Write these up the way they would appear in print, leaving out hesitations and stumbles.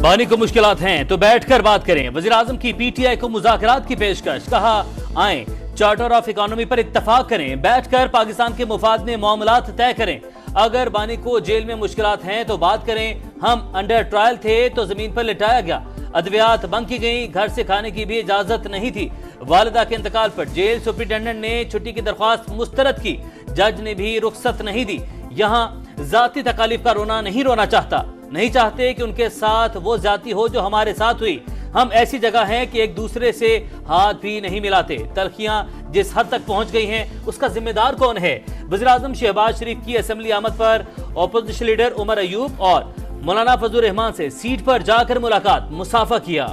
अंबानी को मुश्किलात हैं तो बैठकर बात करें। वजीर आजम की पीटीआई को मुज़ाकरात की पेशकश। कहा आए चार्टर ऑफ इकोनॉमी पर इत्तफाक करें, बैठकर पाकिस्तान के मुफाद में मामलात तय करें। अगर बानी को जेल में मुश्किलात हैं तो बात करें। हम अंडर ट्रायल थे तो जमीन पर लिटाया गया, अद्वियात बंद की गई, घर से खाने की भी इजाजत नहीं थी। वालिदा के इंतकाल पर जेल सुप्रिंटेंडेंट ने छुट्टी की दरख्वास्त मुस्तरद की, जज ने भी रुख्सत नहीं दी। यहाँ जाती तकालीफ का रोना नहीं रोना चाहता, नहीं चाहते कि उनके साथ वो ज्यादती हो जो हमारे साथ हुई। हम ऐसी जगह हैं कि एक दूसरे से हाथ भी नहीं मिलाते। तलखियां जिस हद तक पहुंच गई हैं उसका जिम्मेदार कौन है? वज़ीर आज़म शहबाज शरीफ की असेंबली आमद पर अपोजिशन लीडर उमर अयूब और मौलाना फजलुर रहमान से सीट पर जाकर मुलाकात, मुसाफा किया।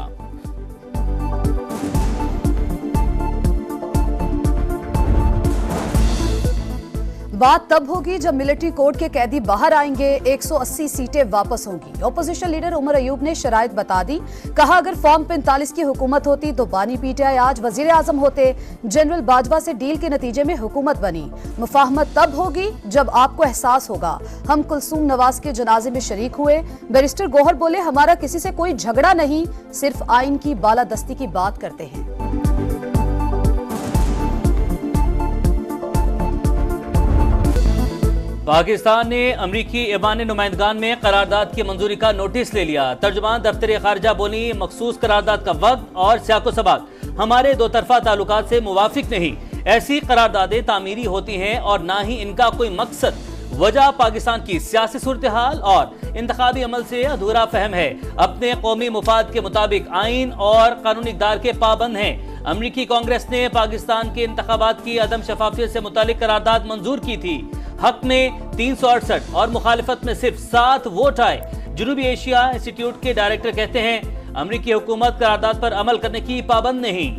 बात तब होगी जब मिलिट्री कोर्ट के कैदी बाहर आएंगे, 180 सीटें वापस होंगी। ऑपोजिशन लीडर उमर अयूब ने शराइत बता दी। कहा अगर फॉर्म 45 की हुकूमत होती तो बानी पीटीआई आज वजीर आजम होते। जनरल बाजवा से डील के नतीजे में हुकूमत बनी। मुफाहमत तब होगी जब आपको एहसास होगा। हम कुलसूम नवाज के जनाजे में शरीक हुए। बैरिस्टर गौहर बोले हमारा किसी से कोई झगड़ा नहीं, सिर्फ आइन की बालादस्ती की बात करते हैं। पाकिस्तान ने अमरीकी ऐवान नुमाइंदगान में करारदाद की मंजूरी का नोटिस ले लिया। तर्जुमान दफ्तर खारजा बोली मखसूस करारदाद का वक्त और सियाको सबाक हमारे दो तरफा ताल्लुकात से मुवाफिक नहीं। ऐसी करारदादें तामीरी होती हैं और ना ही इनका कोई मकसद। वजह पाकिस्तान की सियासी सूरत हाल और इंतखाबी अमल से अधूरा फहम है। अपने कौमी मुफाद के मुताबिक आइन और कानूनी इक़दार के पाबंद हैं। अमरीकी कांग्रेस ने पाकिस्तान के इंतखाबात की अदम शफाफियत से मुतालिक करारदाद मंजूर की थी। हक में 368 और मुखालिफत में सिर्फ 7 वोट आए। जनूबी एशिया इंस्टीट्यूट के डायरेक्टर कहते हैं अमरीकी हुकूमत करारदाद पर अमल करने की पाबंद नहीं।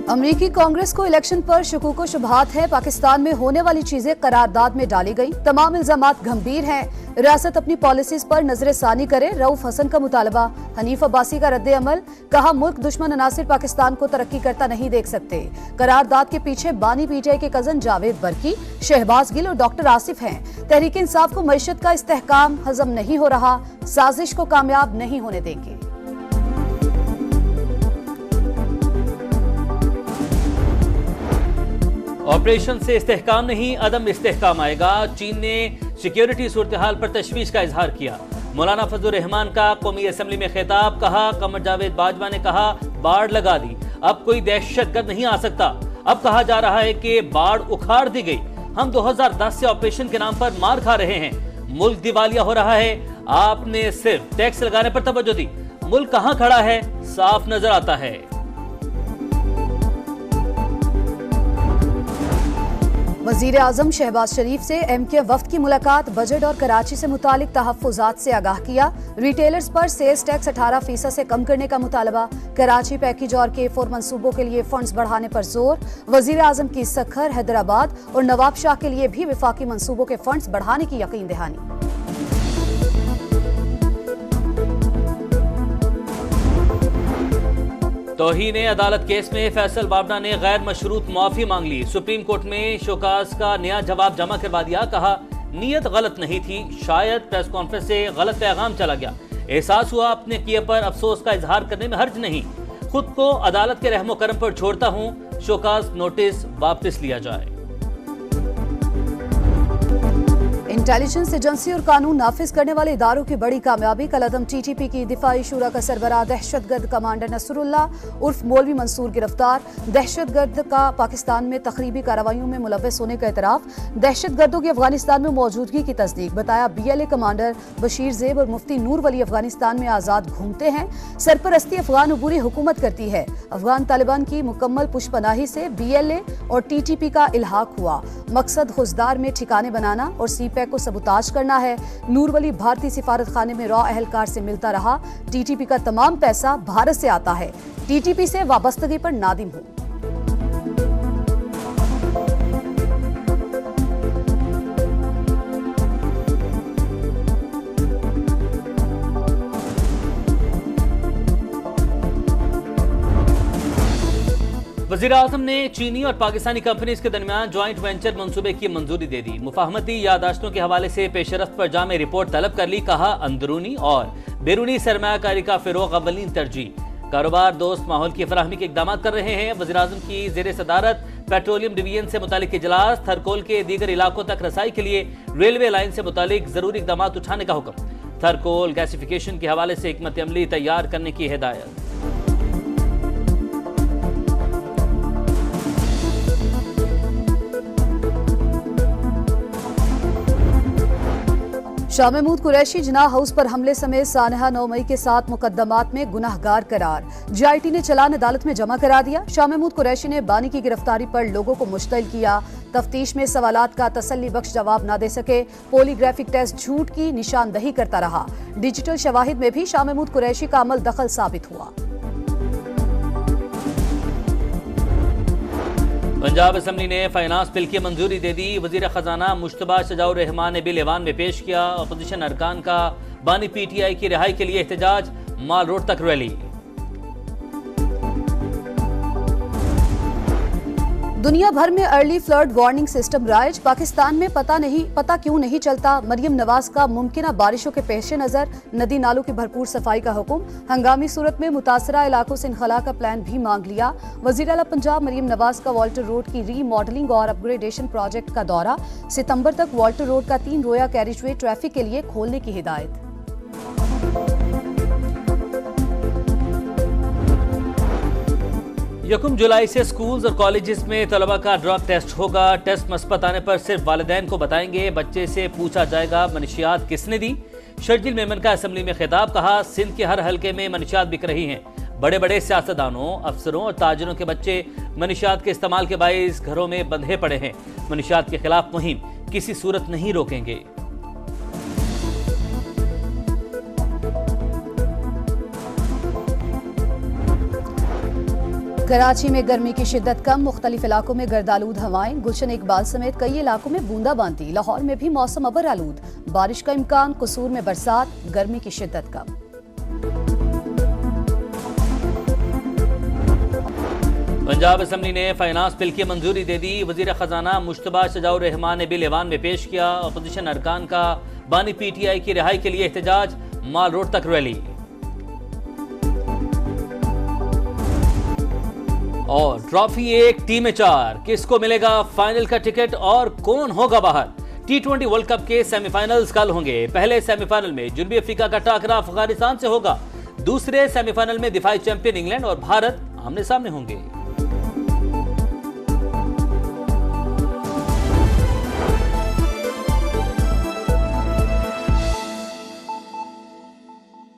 अमरीकी कांग्रेस को इलेक्शन पर शकूक शुबहात है। पाकिस्तान में होने वाली चीजें करारदाद में डाली गई। तमाम इल्जामात गंभीर हैं। रियासत अपनी पॉलिसीज पर नजरसानी करे। रऊफ हसन का मुतालबा। हनीफ अब्बासी का रद्द अमल। कहा मुल्क दुश्मन अनासिर पाकिस्तान को तरक्की करता नहीं देख सकते। करारदाद के पीछे बानी पीटीआई के कजन जावेद बरकी, शहबाज गिल और डॉक्टर आसिफ हैं। तहरीक इंसाफ को मईशत का इस्तेहकाम हजम नहीं हो रहा, साजिश को कामयाब नहीं होने देंगे। ऑपरेशन से इस्तेहकाम नहीं, अदम इस्तेहकाम आएगा। चीन ने सिक्योरिटी सूरत हाल पर तशवीश का इजहार किया। मौलाना फजलुर रहमान का कौमी असेंबली में खिताब। कहा कमर जावेद बाजवा ने कहा बाढ़ लगा दी, अब कोई दहशतगर्द नहीं आ सकता। अब कहा जा रहा है कि बाढ़ उखाड़ दी गई। हम 2010 से ऑपरेशन के नाम पर मार खा रहे हैं। मुल्क दिवालिया हो रहा है। आपने सिर्फ टैक्स लगाने पर तवज्जो दी। मुल्क कहां खड़ा है साफ नजर आता है। वजीर आजम शहबाज शरीफ से एमके वफ्द की मुलाकात। बजट और कराची से मुतालिक तहफ्फुजात से आगाह किया। रिटेलर्स पर सेल्स टैक्स 18% से कम करने का मुतालबा। कराची पैकेज और K4 मंसूबों के लिए फंड्स बढ़ाने पर जोर। वजीर आजम की सखर, हैदराबाद और नवाब शाह के लिए भी विफाकी मंसूबों के फंड्स बढ़ाने की यकीन दहानी। तौहीन अदालत केस में फैसल बाबना ने गैर मशरूत माफी मांग ली। सुप्रीम कोर्ट में शोकाज का नया जवाब जमा करवा दिया। कहा नीयत गलत नहीं थी, शायद प्रेस कॉन्फ्रेंस से गलत पैगाम चला गया। एहसास हुआ अपने किए पर अफसोस का इजहार करने में हर्ज नहीं। खुद को अदालत के रहमो करम पर छोड़ता हूँ। शोकाज नोटिस वापस लिया जाए। इंटेलिजेंस एजेंसी और कानून नाफिज करने वाले इदारों की बड़ी कामयाबी। कलअदम टीटीपी की दिफाई शूरा का सरबराह दहशतगर्द कमांडर नसरुल्लाह उर्फ मौलवी मंसूर गिरफ्तार। दहशतगर्द का पाकिस्तान में तखरीबी कार्रवाइयों में मुलव्वस होने का एतराफ। दहशतगर्दों की अफगानिस्तान में मौजूदगी की तस्दीक। बताया BLA कमांडर बशीर जेब और मुफ्ती नूर वली अफगानिस्तान में आजाद घूमते हैं। सरपरस्ती अफगान अबूरी हुकूमत करती है। अफगान तालिबान की मुकम्मल पुष्पनाही से BLA और TTP का इल्हाक हुआ। मकसद खुजदार में ठिकाने बनाना और CPEC को सबूताज करना है। नूर वली भारतीय सिफारत खाने में रॉ अहलकार से मिलता रहा। TTP का तमाम पैसा भारत से आता है। TTP से वाबस्तगी पर नादिम हूं। वज़ीर आज़म ने चीनी और पाकिस्तानी कंपनीज के दरमियान ज्वाइंट वेंचर मंसूबे की मंजूरी दे दी। मुफाहमती यादाश्तों के हवाले से पेशरफ्त पर जामे रिपोर्ट तलब कर ली। कहा, अंदरूनी और बैरूनी सरमायाकारी का फिरोग अव्वलीन तरजीह। कारोबार दोस्त माहौल की फराहमी के इकदाम कर रहे हैं। वज़ीर आज़म की ज़ेर सदारत पेट्रोलियम डिवीजन से मुतालिक इजलास। थरकोल के दीगर इलाकों तक रसाई के लिए रेलवे लाइन से मुतालिक जरूरी इकदाम उठाने का हुक्म। थरकोल गैसिफिकेशन के हवाले से हिकमत अमली तैयार करने की हिदायत। शाह महमूद कुरैशी जिना हाउस पर हमले समेत सानहा 9 मई के 7 मुकदमात में गुनाहगार करार। जीआईटी ने चलान अदालत में जमा करा दिया। शाह महमूद कुरैशी ने बानी की गिरफ्तारी पर लोगों को मुश्तइल किया। तफ्तीश में सवालात का तसल्ली बख्श जवाब न दे सके। पॉलीग्राफिक टेस्ट झूठ की निशानदही करता रहा। डिजिटल शवाहिद में भी शाह महमूद कुरैशी का अमल दखल साबित हुआ। पंजाब असम्बली ने फाइनेंस बिल की मंजूरी दे दी। वजीर खजाना मुश्तबा शजाउर रहमान ने बिल ऐवान में पेश किया। अपोजिशन अरकान का बानी पीटीआई की रिहाई के लिए एहतजाज। माल रोड तक रैली। दुनिया भर में early flood warning system rise. Pakistan में पता क्यों नहीं चलता। मरियम नवाज का मुमकिना बारिशों के पेश नजर नदी नालों की भरपूर सफाई का हुक्म। हंगामी सूरत में मुतासरा इलाकों से इनखला का प्लान भी मांग लिया। वजीर आला पंजाब मरियम नवाज का वाल्टर रोड की रीमॉडलिंग और अपग्रेडेशन प्रोजेक्ट का दौरा। सितंबर तक वाल्टर रोड का 3 रोया कैरिजवे ट्रैफिक के लिए खोलने की हिदायत। यकम जुलाई से स्कूल्स और कॉलेजेस में तलबा का ड्रग टेस्ट होगा। टेस्ट मुस्बत आने पर सिर्फ वालिदैन को बताएंगे। बच्चे से पूछा जाएगा मनशियात किसने दी। शर्जील मेमन का असम्बली में खिताब। कहा, सिंध के हर हलके में मनशियात बिक रही हैं। बड़े बड़े सियासतदानों, अफसरों और ताजरों के बच्चे मनशियात के इस्तेमाल के बाइस घरों में बंधे पड़े हैं। मनशियात के खिलाफ मुहिम किसी सूरत नहीं रोकेंगे। कराची में गर्मी की शिद्दत कम। मुख्तलिफ इलाकों में गर्दालूद हवाएं। गुलशन इकबाल समेत कई इलाकों में बूंदाबांदी। लाहौर में भी मौसम अबर आलूद। बारिश का इम्कान। कसूर में बरसात। गर्मी की शिद्दत कम। पंजाब असम्बली ने फाइनेंस बिल की मंजूरी दे दी। वजीर खजाना मुश्तबा शजाउर रहमान ने बिल ऐवान में पेश किया। अपोजिशन अरकान का बानी पीटीआई की रिहाई के लिए एहतजाज। माल रोड तक रैली। और ट्रॉफी 1 टीम 4 किसको मिलेगा फाइनल का टिकट और कौन होगा बाहर। T20 वर्ल्ड कप के सेमीफाइनल्स कल होंगे। पहले सेमीफाइनल में जनूबी अफ्रीका का टाकरा अफगानिस्तान से होगा। दूसरे सेमीफाइनल में दिफाई चैंपियन इंग्लैंड और भारत आमने सामने होंगे।